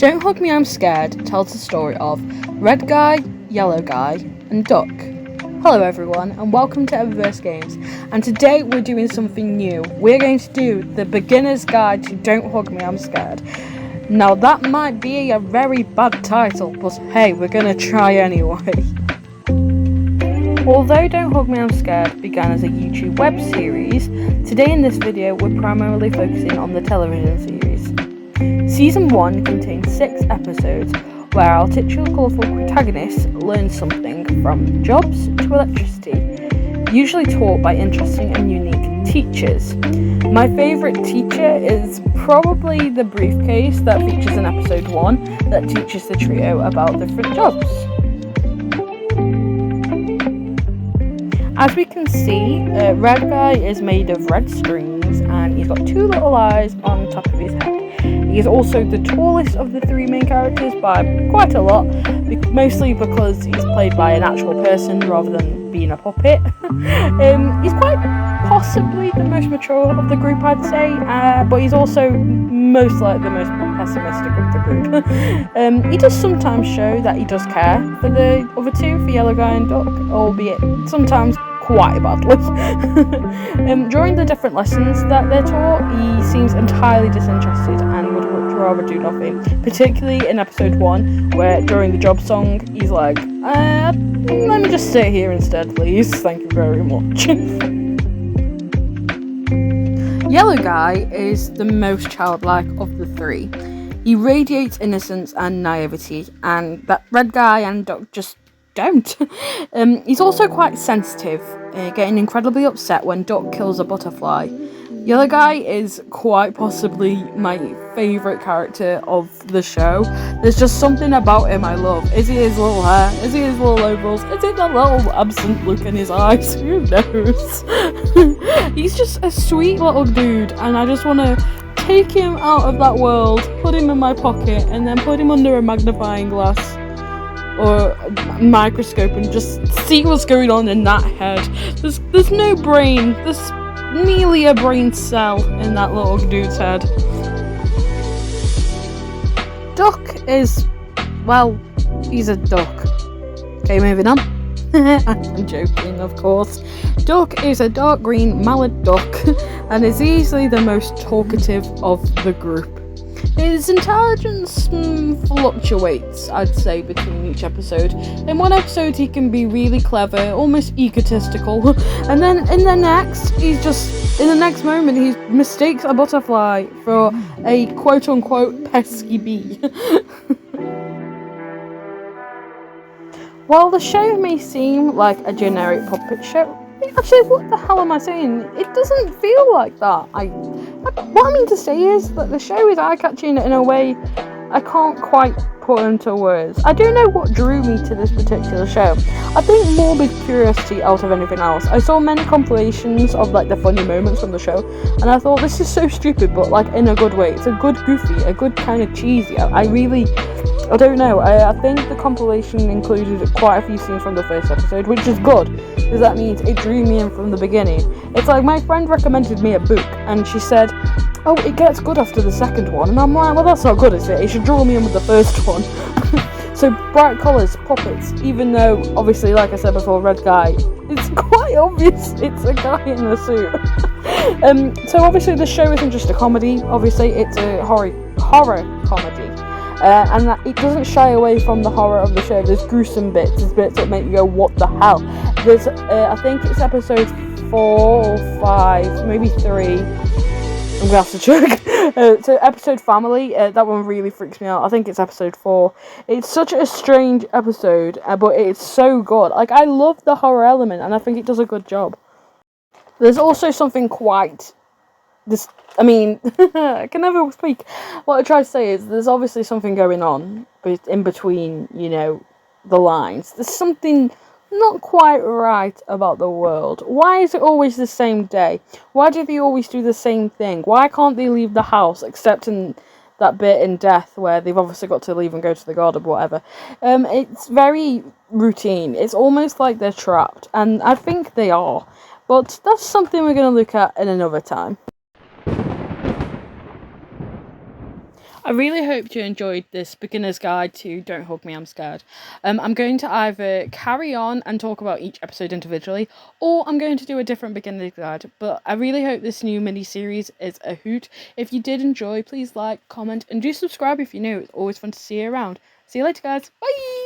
Don't Hug Me, I'm Scared tells the story of Red Guy, Yellow Guy, and Duck. Hello everyone, and welcome to Eververse Games, and today we're doing something new. We're going to do the beginner's guide to Don't Hug Me, I'm Scared. Now that might be a very bad title, but hey, we're gonna try anyway. Although Don't Hug Me, I'm Scared began as a YouTube web series, today in this video we're primarily focusing on the television series. Season 1 contains 6 episodes where our titular colourful protagonists learn something from jobs to electricity, usually taught by interesting and unique teachers. My favourite teacher is probably the briefcase that features in episode 1 that teaches the trio about different jobs. As we can see, Red Guy is made of red strings and he's got 2 little eyes on top of his head. He is also the tallest of the 3 main characters by quite a lot, mostly because he's played by an actual person rather than being a puppet. He's quite possibly the most mature of the group, I'd say, but he's also most like the most pessimistic of the group. He does sometimes show that he does care for the other 2, for Yellow Guy and Duck, albeit sometimes quite badly. During the different lessons that they're taught, he seems entirely disinterested and would much rather do nothing, particularly in episode 1 where during the job song he's like, let me just sit here instead please, thank you very much. Yellow Guy is the most childlike of the 3. He radiates innocence and naivety, and that Red Guy and Duck just don't. He's also quite sensitive, getting incredibly upset when Duck kills a butterfly. Yellow Guy is quite possibly my favourite character of the show. There's just something about him I love. Is it his little hair? Is it his little overalls? Is it the little absent look in his eyes? Who knows? He's just a sweet little dude, and I just want to take him out of that world, put him in my pocket, and then put him under a magnifying glass or a microscope and just see what's going on in that head. There's no brain. There's merely a brain cell in that little dude's head. Duck is, well, he's a duck. Okay, moving on. I'm joking, of course. Duck is a dark green mallard duck and is easily the most talkative of the group. His intelligence fluctuates, I'd say, between each episode. In one episode he can be really clever, almost egotistical, and then in the next moment he mistakes a butterfly for a quote-unquote pesky bee. While the show may seem like a generic puppet show, actually, what the hell am I saying? It doesn't feel like that. What I mean to say is that the show is eye-catching in a way I can't quite put into words. I don't know what drew me to this particular show. I think morbid curiosity out of anything else. I saw many compilations of like the funny moments from the show, and I thought this is so stupid, but like in a good way. It's a good goofy, a good kind of cheesy. I don't know, I think the compilation included quite a few scenes from the first episode, which is good, because that means it drew me in from the beginning. It's like my friend recommended me a book, and she said, oh, it gets good after the second one, and I'm like, well, that's not good, is it? It should draw me in with the first one. So, bright colours, puppets, even though, obviously, like I said before, Red Guy, it's quite obvious it's a guy in a suit. So obviously the show isn't just a comedy, obviously it's a horror comedy. And that it doesn't shy away from the horror of the show. There's gruesome bits, there's bits that make you go, what the hell? There's, I think it's episode 4 or 5, maybe 3. I'm gonna have to check. So episode Family, that one really freaks me out. I think it's episode 4. It's such a strange episode, but it's so good. Like, I love the horror element, and I think it does a good job. There's also something quite... I can never speak. What I try to say is there's obviously something going on in between, the lines. There's something not quite right about the world. Why is it always the same day? Why do they always do the same thing? Why can't they leave the house, except in that bit in Death where they've obviously got to leave and go to the garden or whatever? It's very routine. It's almost like they're trapped, and I think they are. But that's something we're going to look at in another time. I really hope you enjoyed this beginner's guide to Don't Hug Me, I'm Scared. I'm going to either carry on and talk about each episode individually, or I'm going to do a different beginner's guide. But I really hope this new mini-series is a hoot. If you did enjoy, please like, comment, and do subscribe if you're new. It's always fun to see you around. See you later, guys. Bye!